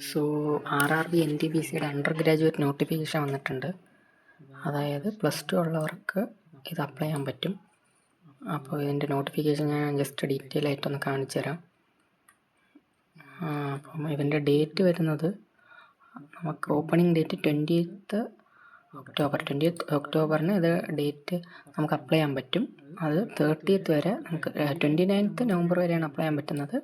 So RRB NTPCയുടെ under graduate notification വന്നിട്ടുണ്ട്. അതായത് +2 ഉള്ളവർക്ക് ഇത് അപ്ലൈ ചെയ്യാൻ പറ്റും. അപ്പോൾ ഇതിൻ്റെ നോട്ടിഫിക്കേഷൻ ഞാൻ ജസ്റ്റ് ഡീറ്റെയിൽ ആയിട്ടൊന്ന് കാണിച്ചു തരാം. അപ്പം ഇതിൻ്റെ ഡേറ്റ് വരുന്നത് നമുക്ക് ഓപ്പണിംഗ് ഡേറ്റ് 20th ഒക്ടോബറിന് ഇത് ഡേറ്റ് നമുക്ക് അപ്ലൈ ചെയ്യാൻ പറ്റും. അത് 30th വരെ നമുക്ക് 29th നവംബർ വരെയാണ് അപ്ലൈ ചെയ്യാൻ പറ്റുന്നത്.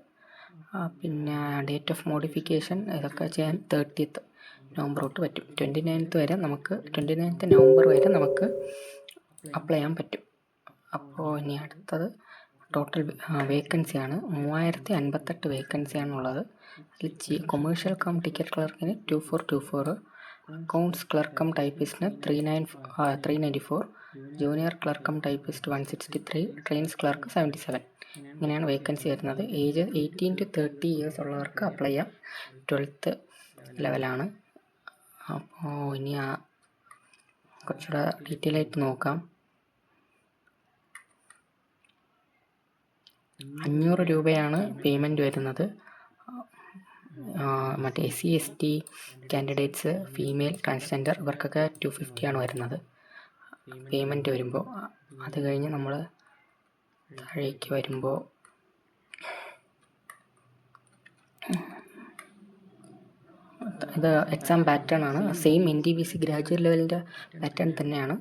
പിന്നെ ഡേറ്റ് ഓഫ് മോഡിഫിക്കേഷൻ ഇതൊക്കെ ചെയ്യാൻ 30th നവംബർ തൊട്ട് പറ്റും. 29th നവംബർ വരെ നമുക്ക് അപ്ലൈ ചെയ്യാൻ പറ്റും. അപ്പോൾ ഇനി അടുത്തത് ടോട്ടൽ വേക്കൻസിയാണ് 3058 വേക്കൻസിയാണുള്ളത്. അതിൽ കൊമേഴ്ഷ്യൽ കം ടിക്കറ്റ് ക്ലർക്കിന് 2424, അക്കൗണ്ട്സ് ക്ലർക്ക് കം ടൈപ്പിസ്റ്റിന് 394, junior clerk cum typist 163, trains clerk 77. ഇങ്ങനെയാണ് വേക്കൻസി വരുന്നത്. ഏജ് 18 to 30 ഇയേഴ്സ് ഉള്ളവർക്ക് അപ്ലൈ ചെയ്യാം. 12th ലെവലാണ്. അപ്പോൾ ഇനി കുറച്ചുകൂടെ ഡീറ്റെയിൽ ആയിട്ട് നോക്കാം. 500 രൂപയാണ് പേയ്മെൻറ്റ് വരുന്നത്. മറ്റേ SC ST candidates, female, transgender ഇവർക്കൊക്കെ 250 ആണ് വരുന്നത് പേയ്മെൻറ്റ് വരുമ്പോൾ. അത് കഴിഞ്ഞ് നമ്മൾ താഴേക്ക് വരുമ്പോൾ ഇത് എക്സാം പാറ്റേൺ ആണ്. സെയിം NTPC ഗ്രാജുവേറ്റ് ലെവലിൻ്റെ പാറ്റേൺ തന്നെയാണ്.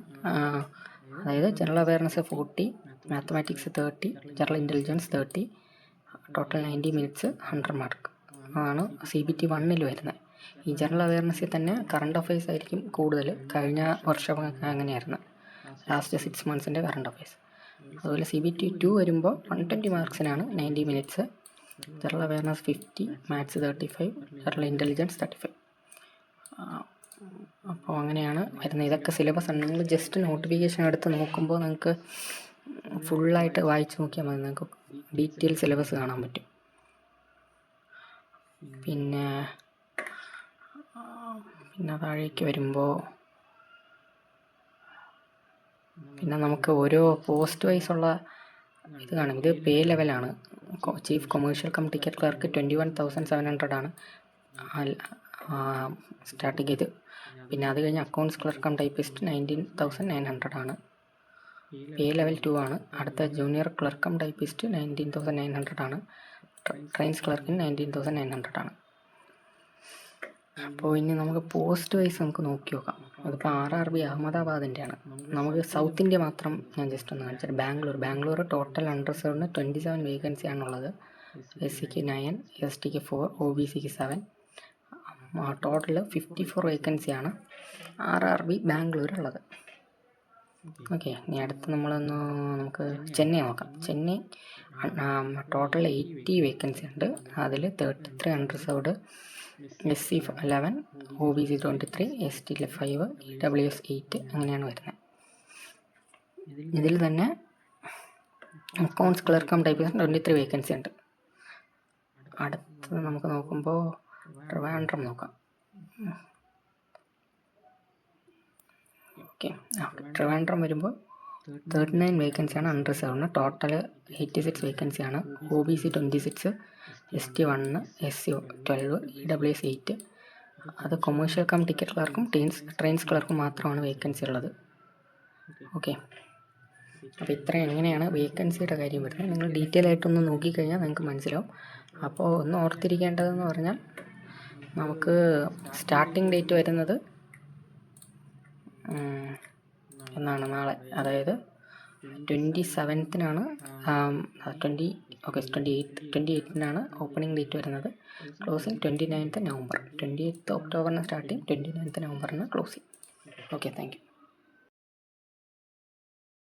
അതായത് general awareness 40, mathematics 30, general intelligence 30, total 90 minutes 100 mark ആണ് CBT 1 വരുന്നത്. ഈ ജനറൽ അവയർനെസ്സിൽ തന്നെ കറണ്ട് അഫയേഴ്സ് ആയിരിക്കും കൂടുതൽ. കഴിഞ്ഞ വർഷമൊക്കെ അങ്ങനെയായിരുന്നു, ലാസ്റ്റ് 6 monthsൻ്റെ കറണ്ട് അഫയേഴ്സ്. അതുപോലെ CBT 2 വരുമ്പോൾ 120 മാർക്സിനാണ് 90 minutes, general awareness 50, maths 35, general intelligence 35. അപ്പോൾ അങ്ങനെയാണ് വരുന്നത്. ഇതൊക്കെ സിലബസ് ആണ്. നിങ്ങൾ ജസ്റ്റ് നോട്ടിഫിക്കേഷൻ എടുത്ത് നോക്കുമ്പോൾ നിങ്ങൾക്ക് ഫുള്ളായിട്ട് വായിച്ച് നോക്കിയാൽ മതി, നിങ്ങൾക്ക് ഡീറ്റെയിൽ സിലബസ് കാണാൻ പറ്റും. പിന്നെ താഴേക്ക് വരുമ്പോൾ പിന്നെ നമുക്ക് ഓരോ പോസ്റ്റ് വൈസ് ഉള്ള ഇത് കാണും. ഇത് പേ ലെവലാണ്. Chief commercial cum ticket clerk 21,700 ആണ് സ്റ്റാർട്ടിങ് ഇത്. പിന്നെ അത് കഴിഞ്ഞ് അക്കൗണ്ട്സ് ക്ലർക്ക് കം ടൈപ്പിസ്റ്റ് 19,900 ആണ്. പേ ലെവൽ 2 ആണ്. അടുത്ത ജൂനിയർ ക്ലർക്ക് കം ടൈപ്പിസ്റ്റ് 19,900 ആണ്. ട്രെയിൻസ് ക്ലർക്കിന് 19,900 ആണ്. അപ്പോൾ ഇനി നമുക്ക് പോസ്റ്റ് വൈസ് നമുക്ക് നോക്കി നോക്കാം. അതിപ്പോൾ RRB അഹമ്മദാബാദിൻ്റെ ആണ്. നമുക്ക് സൗത്ത് ഇന്ത്യ മാത്രം ഞാൻ ജസ്റ്റ് ഒന്ന് കാണിച്ചത്. ബാംഗ്ലൂർ ടോട്ടൽ അൺറിസർവ്ഡിന് 27 വേക്കൻസി ആണുള്ളത്. SCക്ക് 9, STക്ക് 4, OBCക്ക് 7, ടോട്ടൽ 54 വേക്കൻസിയാണ് RRB ബാംഗ്ലൂരുള്ളത്. ഓക്കെ, ഇനി അടുത്ത് നമുക്ക് ചെന്നൈ നോക്കാം. ചെന്നൈ ടോട്ടൽ 80 വേക്കൻസി ഉണ്ട്. അതിൽ 33 unreserved, SC 11, OBC 23, ST 5, EWS 8 അങ്ങനെയാണ് വരുന്നത്. ഇതിൽ തന്നെ accounts clerk cum typist 23 vacancy ഉണ്ട്. അടുത്തത് നമുക്ക് നോക്കുമ്പോൾ ട്രിവാൻഡ്രം നോക്കാം. ഓക്കെ, ട്രിവാൻഡ്രം വരുമ്പോൾ 39 വേക്കൻസിയാണ് അൺറിസർവ്ഡിന്. ടോട്ടൽ 86 വേക്കൻസിയാണ്. OBC 26, ST 1, SC 12, EWS 8. അത് കൊമേഴ്ഷ്യൽ കം ടിക്കറ്റ് ക്ലർക്കും ട്രെയിൻസ് ക്ലർക്കും മാത്രമാണ് വേക്കൻസി ഉള്ളത്. ഓക്കെ, അപ്പോൾ ഇത്രയും എങ്ങനെയാണ് വേക്കൻസിയുടെ കാര്യം വരുന്നത്. നിങ്ങൾ ഡീറ്റെയിൽ ആയിട്ടൊന്ന് നോക്കിക്കഴിഞ്ഞാൽ നിങ്ങൾക്ക് മനസ്സിലാവും. അപ്പോൾ ഒന്ന് ഓർത്തിരിക്കേണ്ടതെന്ന് പറഞ്ഞാൽ നമുക്ക് സ്റ്റാർട്ടിംഗ് ഡേറ്റ് വരുന്നത് എന്നാണ് നാളെ, അതായത് 27th 28th ഓപ്പണിംഗ് ഡേറ്റ് വരുന്നത്. Closing 29th November. 20th ഒക്ടോബറിന് സ്റ്റാർട്ടിങ്, 29th നവംബറിന് ക്ലോസിംഗ്. Okay, thank U.